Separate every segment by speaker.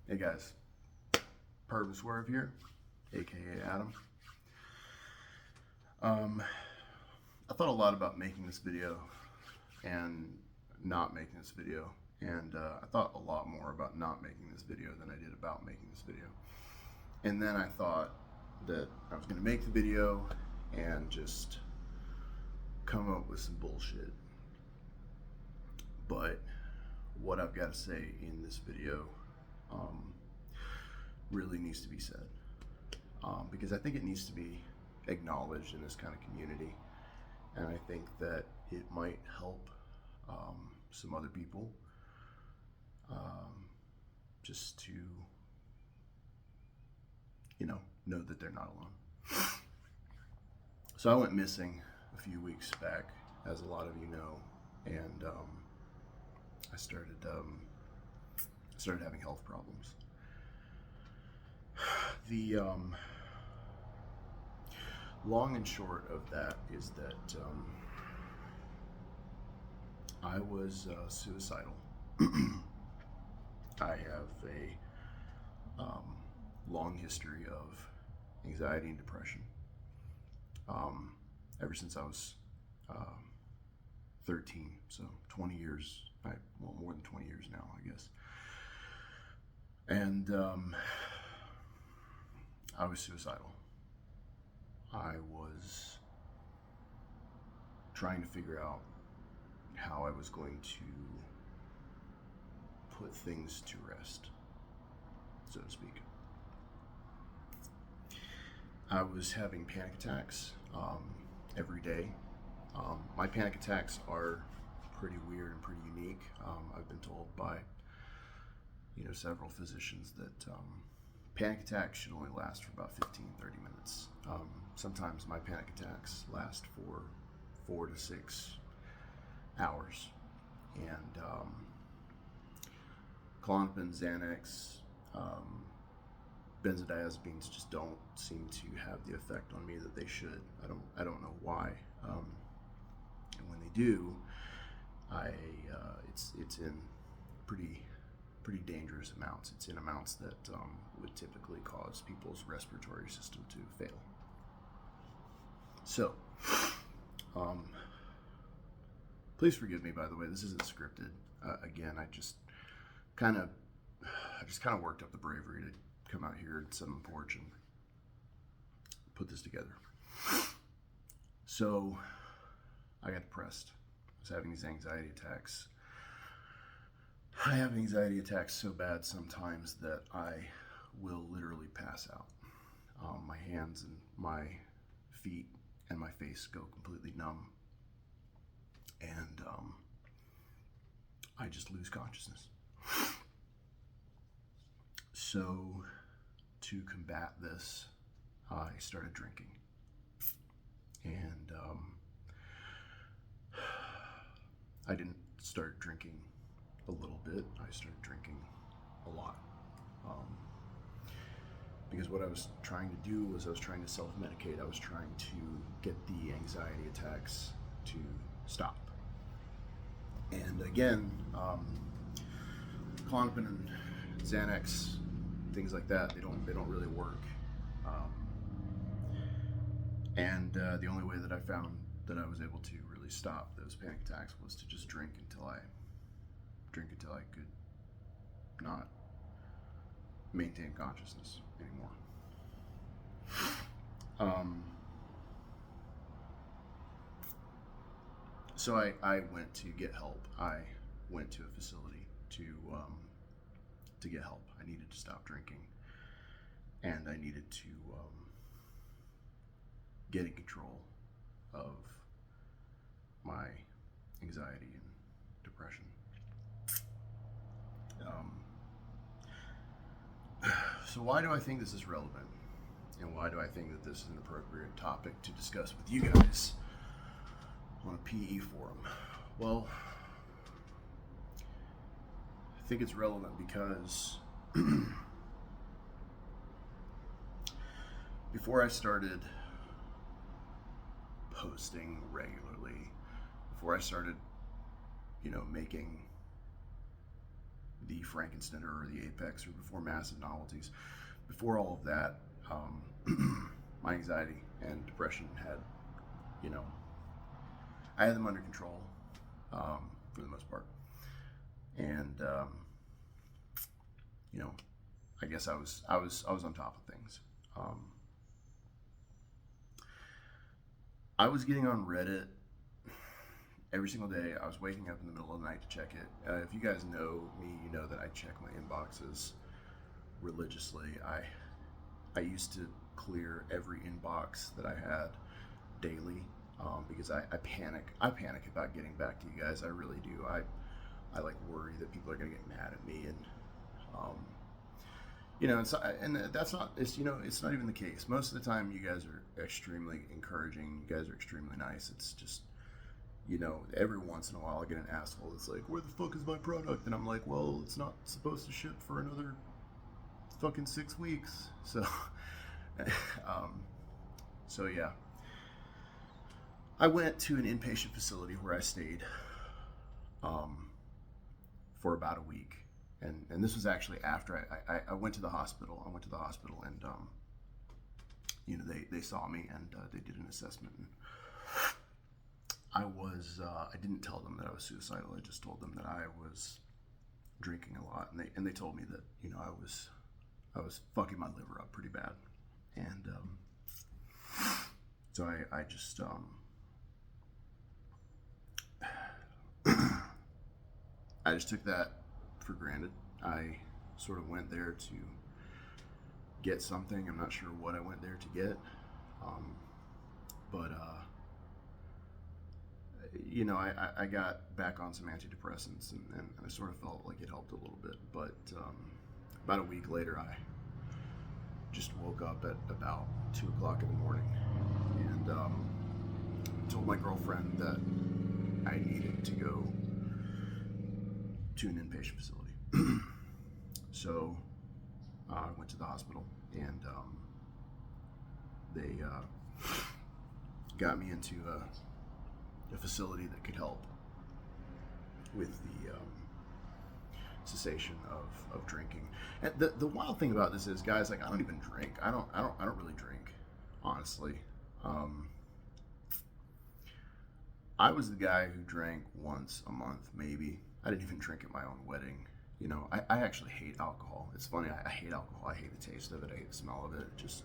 Speaker 1: Hey guys, Purpose Swerve here, aka Adam. I thought a lot about making this video and not making this video, and I thought a lot more about not making this video than I did about making this video. And then I thought that I was going to make the video and just come up with some bullshit. But what I've got to say in this video really needs to be said, because I think it needs to be acknowledged in this kind of community, and I think that it might help some other people just to know that they're not alone. So I went missing a few weeks back, as a lot of you know, and I started having health problems. The long and short of that is that I was suicidal. I have a long history of anxiety and depression. Ever since I was 13, so 20 years, more than 20 years now, I guess. And I was suicidal. I was trying to figure out how I was going to put things to rest, so to speak. I was having panic attacks every day. My panic attacks are pretty weird and pretty unique. I've been told by several physicians that panic attacks should only last for about 15-30 minutes. Sometimes my panic attacks last for 4 to 6 hours. And Klonopin, Xanax, benzodiazepines just don't seem to have the effect on me that they should. I don't know why. And when they do, it's in pretty dangerous amounts. It's in amounts that would typically cause people's respiratory system to fail. So, please forgive me, by the way, this isn't scripted. Again, I just kind of worked up the bravery to come out here and sit on the porch and put this together. So, I got depressed. I was having these anxiety attacks. I have anxiety attacks so bad sometimes that I will literally pass out. My hands and my feet and my face go completely numb, and I just lose consciousness. So to combat this, I started drinking, and I didn't start drinking a little bit. I started drinking a lot, because what I was trying to do was I was trying to self-medicate. I was trying to get the anxiety attacks to stop. And again, Klonopin and Xanax, things like that, they don't really work. And the only way that I found that I was able to really stop those panic attacks was to just drink until I could not maintain consciousness anymore. So I went to get help. I went to a facility to get help. I needed to stop drinking, and I needed to get in control of my anxiety and depression. So why do I think this is relevant? And why do I think that this is an appropriate topic to discuss with you guys on a PE forum? Well, I think it's relevant because before I started posting regularly, before I started, making the Frankenstein or the Apex or before Massive Novelties. Before all of that, my anxiety and depression had, you know, I had them under control for the most part. And, you know, I guess I was on top of things. I was getting on Reddit every single day. I was waking up in the middle of the night to check it. If you guys know me, you know that I check my inboxes religiously. I used to clear every inbox that I had daily because I panic. I panic about getting back to you guys. I really do. I like worry that people are gonna get mad at me, and you know, and that's not. It's, you know, it's not even the case. Most of the time, you guys are extremely encouraging. You guys are extremely nice. It's just, you know, every once in a while I get an asshole that's like, "Where the fuck is my product?" And I'm like, "Well, it's not supposed to ship for another fucking 6 weeks." So, so yeah. I went to an inpatient facility where I stayed for about a week. And this was actually after I went to the hospital. I went to the hospital and, you know, they saw me and they did an assessment. And I didn't tell them that I was suicidal. I just told them that I was drinking a lot. And they told me that, you know, I was fucking my liver up pretty bad. And so I just, I just took that for granted. I sort of went there to get something. I'm not sure what I went there to get, but you know, I got back on some antidepressants, and I sort of felt like it helped a little bit. But about a week later, I just woke up at about 2 o'clock in the morning, and told my girlfriend that I needed to go to an inpatient facility. So I went to the hospital, and they got me into a facility that could help with the cessation of drinking. And the wild thing about this is, guys, like, I don't even drink. I don't really drink, honestly. I was the guy who drank once a month, maybe. I didn't even drink at my own wedding. You know, I actually hate alcohol. It's funny, I hate alcohol. I hate the taste of it. I hate the smell of it. It just,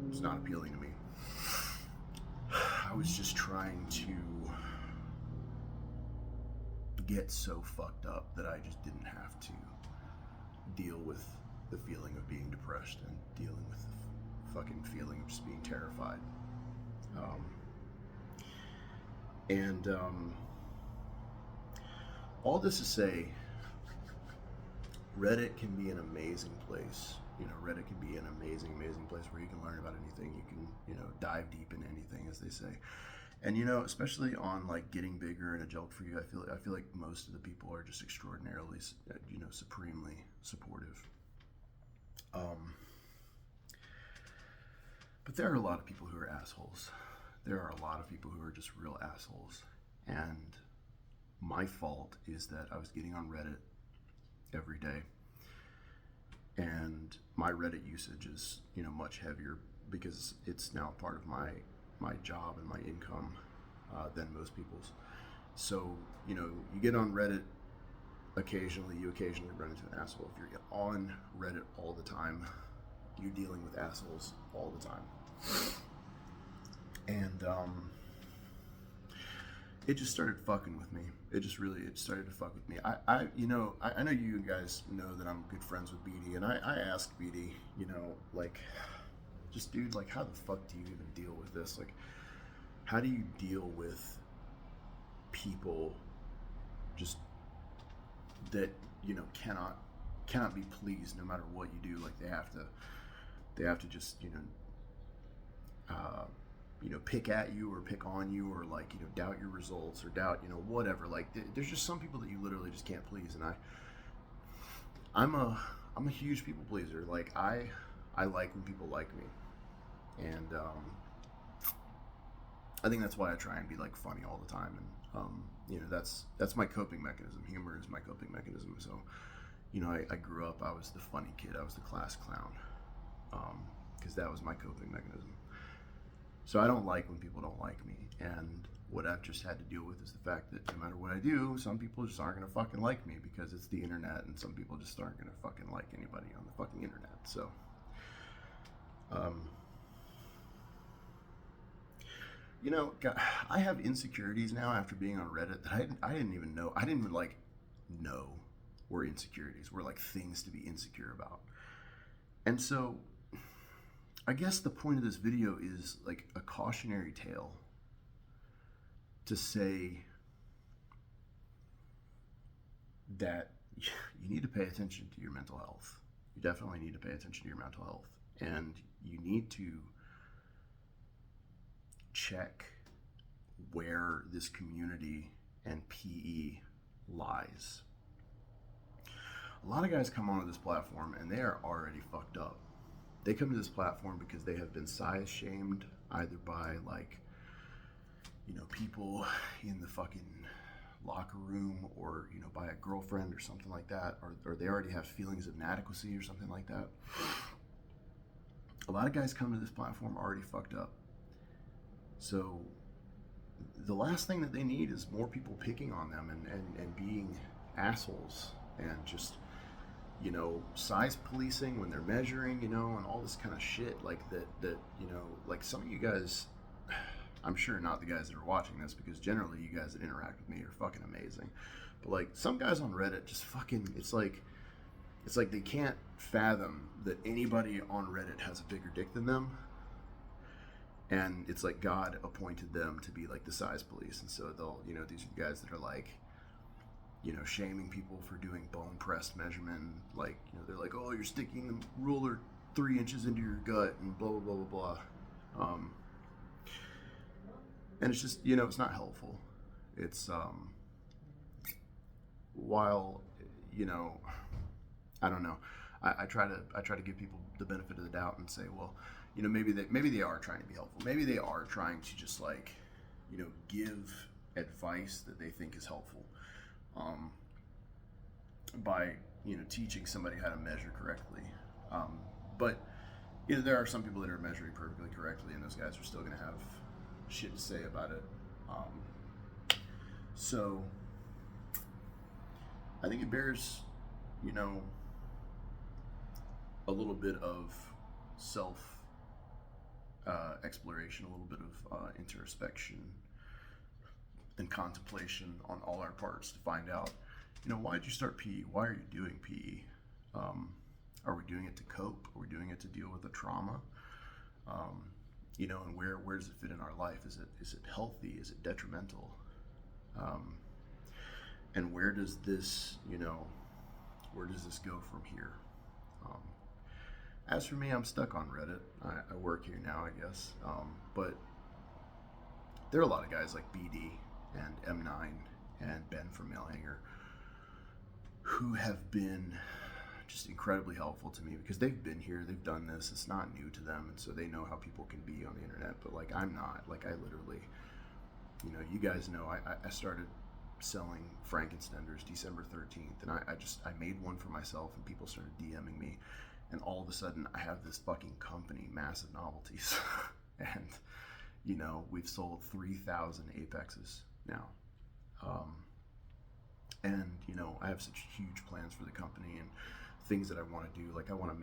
Speaker 1: it's not appealing to me. I was just trying to get so fucked up that I just didn't have to deal with the feeling of being depressed and dealing with the fucking feeling of just being terrified. All this to say, Reddit can be an amazing place. You know, Reddit can be an amazing place where you can learn about anything. You can, you know, dive deep in anything, as they say. And, you know, especially on like Getting Bigger and A Joke for You, I feel like most of the people are just extraordinarily, you know, supremely supportive. But there are a lot of people who are assholes. There are a lot of people who are just real assholes. And my fault is that I was getting on Reddit every day, and my Reddit usage is, you know, much heavier because it's now part of my job and my income than most people's. So, you know, you get on Reddit occasionally, you occasionally run into an asshole. If you're on Reddit all the time, you're dealing with assholes all the time. And it just started fucking with me. It started to fuck with me. I know you guys know that I'm good friends with BD, and I asked BD, you know, like, just, dude, like, how the fuck do you even deal with this? Like, how do you deal with people just that, you know, cannot be pleased no matter what you do? Like, they have to just, you know, pick at you or pick on you, or, like, you know, doubt your results or doubt, you know, whatever. Like, there's just some people that you literally just can't please. And I'm a huge people pleaser. Like, I like when people like me. And I think that's why I try and be, like, funny all the time. And you know, that's my coping mechanism. Humor is my coping mechanism. So, I grew up, I was the funny kid, I was the class clown, because that was my coping mechanism. So I don't like when people don't like me, and what I've just had to deal with is the fact that no matter what I do, some people just aren't gonna fucking like me because it's the internet, and some people just aren't gonna fucking like anybody on the fucking internet. So, God, I have insecurities now after being on Reddit that I didn't even know. I didn't even like know were insecurities, were like things to be insecure about. And so I guess the point of this video is like a cautionary tale to say that you need to pay attention to your mental health. You definitely need to pay attention to your mental health. And you need to check where this community and PE lies. A lot of guys come onto this platform and they are already fucked up. They come to this platform because they have been size shamed either by people in the fucking locker room or, by a girlfriend or something like that, or they already have feelings of inadequacy or something like that. A lot of guys come to this platform already fucked up. So the last thing that they need is more people picking on them and being assholes and just, size policing when they're measuring, and all this kind of shit like that, like some of you guys, I'm sure not the guys that are watching this, because generally you guys that interact with me are fucking amazing. But like some guys on Reddit just fucking, it's like they can't fathom that anybody on Reddit has a bigger dick than them. And it's like God appointed them to be like the size police. And so they'll, these are the guys that are like, shaming people for doing bone press measurement. Like, they're like, oh, you're sticking the ruler 3 inches into your gut and blah, blah, blah, blah, blah. And it's just, it's not helpful. It's, while, I don't know. I try to give people the benefit of the doubt and say, well, maybe they are trying to be helpful. Maybe they are trying to just give advice that they think is helpful, by teaching somebody how to measure correctly. But there are some people that are measuring perfectly correctly, and those guys are still going to have shit to say about it. So I think it bears, a little bit of self exploration, a little bit of introspection and contemplation on all our parts to find out, why did you start PE? Why are you doing PE? Are we doing it to cope? Are we doing it to deal with a trauma? And where does it fit in our life? Is it healthy? Is it detrimental? And where does this go from here? As for me, I'm stuck on Reddit. I work here now, I guess. But there are a lot of guys like BD and M9 and Ben from Mailhanger who have been just incredibly helpful to me, because they've been here, they've done this, it's not new to them, and so they know how people can be on the internet. But I'm not. I literally, you guys know, I started selling Frankenstenders December 13th, and I made one for myself, and people started DMing me, and all of a sudden I have this fucking company, Massive Novelties, and we've sold 3,000 Apexes now. And I have such huge plans for the company and things that I want to do. I want to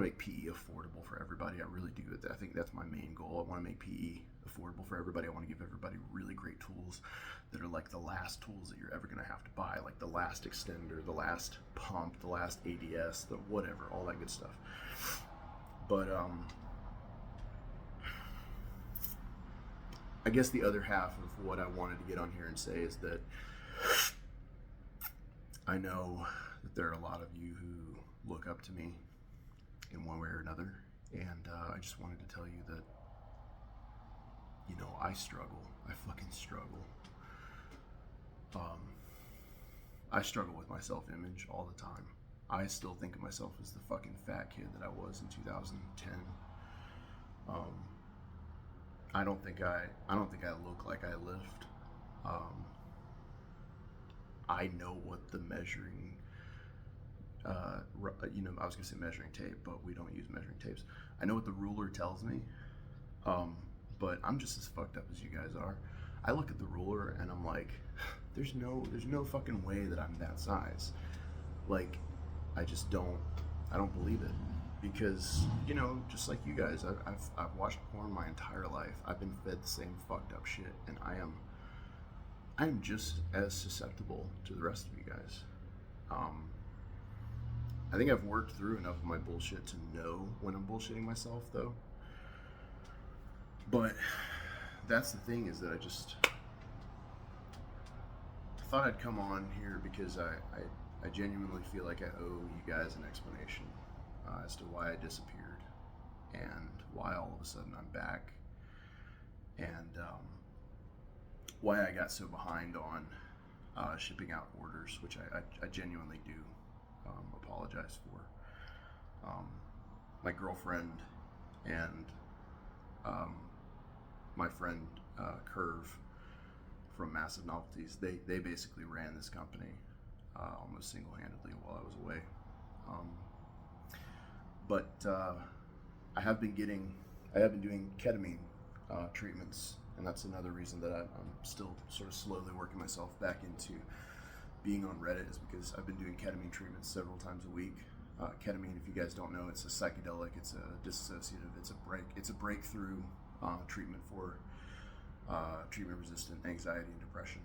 Speaker 1: make PE affordable for everybody. I really do. I think that's my main goal. I want to make PE affordable for everybody. I want to give everybody really great tools that are like the last tools that you're ever going to have to buy, like the last extender, the last pump, the last ADS, the whatever, all that good stuff. But I guess the other half of what I wanted to get on here and say is that I know that there are a lot of you who look up to me in one way or another, and I just wanted to tell you that, I struggle. I fucking struggle. I struggle with my self-image all the time. I still think of myself as the fucking fat kid that I was in 2010. I don't think I look like I lift. I know what the measuring I was gonna say measuring tape, but we don't use measuring tapes. I know what the ruler tells me, but I'm just as fucked up as you guys are. I look at the ruler and I'm like, there's no fucking way that I'm that size. Like, I don't believe it, because just like you guys, I've watched porn my entire life. I've been fed the same fucked up shit, and I am just as susceptible to the rest of you guys. I think I've worked through enough of my bullshit to know when I'm bullshitting myself, though. But that's the thing, is that I thought I'd come on here because I genuinely feel like I owe you guys an explanation as to why I disappeared and why all of a sudden I'm back, and why I got so behind on shipping out orders, which I genuinely do apologize for. My girlfriend and my friend Curve from Massive Novelties, they basically ran this company almost single-handedly while I was away. But I have been doing ketamine treatments, and that's another reason that I'm still sort of slowly working myself back into being on Reddit, is because I've been doing ketamine treatments several times a week. Ketamine, if you guys don't know, it's a psychedelic, it's a dissociative, it's a breakthrough treatment for treatment-resistant anxiety and depression.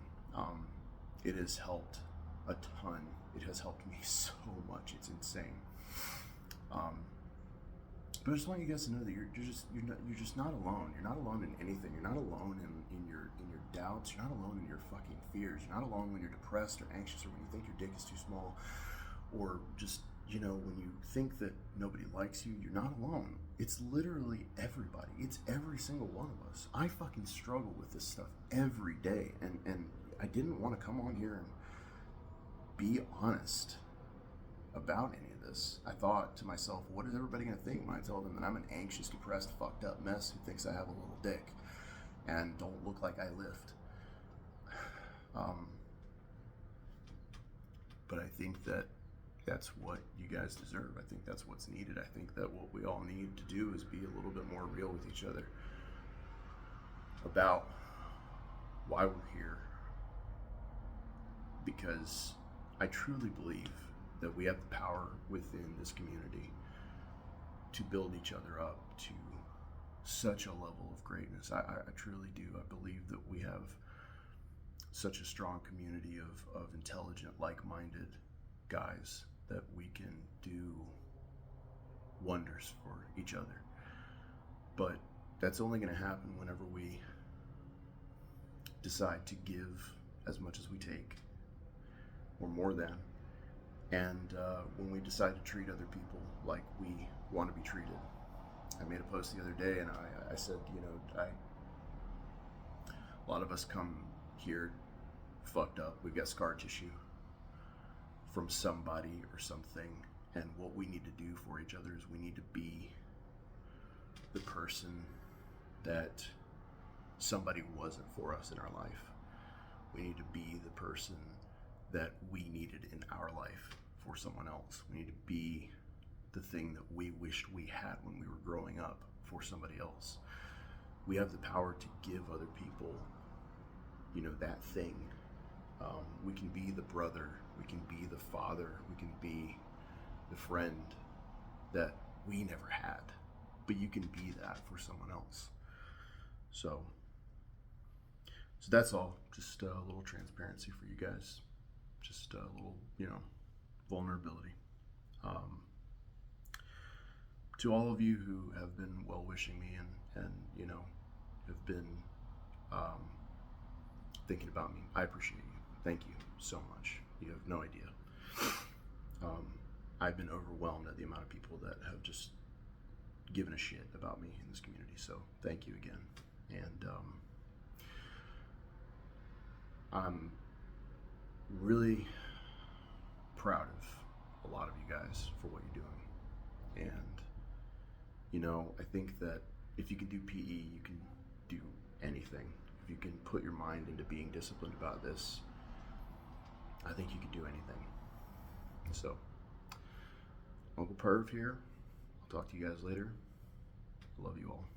Speaker 1: It has helped a ton. It has helped me so much. It's insane. But I just want you guys to know that you're just not alone. You're not alone in anything. You're not alone in your doubts. You're not alone in your fucking fears. You're not alone when you're depressed or anxious, or when you think your dick is too small, or just when you think that nobody likes you. You're not alone. It's literally everybody. It's every single one of us. I fucking struggle with this stuff every day, and I didn't want to come on here and be honest about any of this. I thought to myself, what is everybody going to think when I tell them that I'm an anxious, depressed, fucked up mess who thinks I have a little dick and don't look like I lift? But I think that that's what you guys deserve. I think that's what's needed. I think that what we all need to do is be a little bit more real with each other about why we're here. Because I truly believe that we have the power within this community to build each other up to such a level of greatness. I truly do. I believe that we have such a strong community of intelligent, like-minded guys that we can do wonders for each other. But that's only going to happen whenever we decide to give as much as we take, or more than, and when we decide to treat other people like we want to be treated. I made a post the other day, and I said, a lot of us come here fucked up. We've got scar tissue from somebody or something, and what we need to do for each other is we need to be the person that somebody wasn't for us in our life. We need to be the person that we needed in our life for someone else. We need to be the thing that we wished we had when we were growing up for somebody else. We have the power to give other people, that thing. We can be the brother, we can be the father, we can be the friend that we never had, but you can be that for someone else. So that's all. Just a little transparency for you guys. Just a little, vulnerability. To all of you who have been well-wishing me and have been thinking about me, I appreciate you. Thank you so much. You have no idea. I've been overwhelmed at the amount of people that have just given a shit about me in this community. So thank you again. And I'm really proud of a lot of you guys for what you're doing. And I think that if you can do PE, you can do anything. If you can put your mind into being disciplined about this, I think you can do anything. So Perv here. I'll talk to you guys later. Love you all.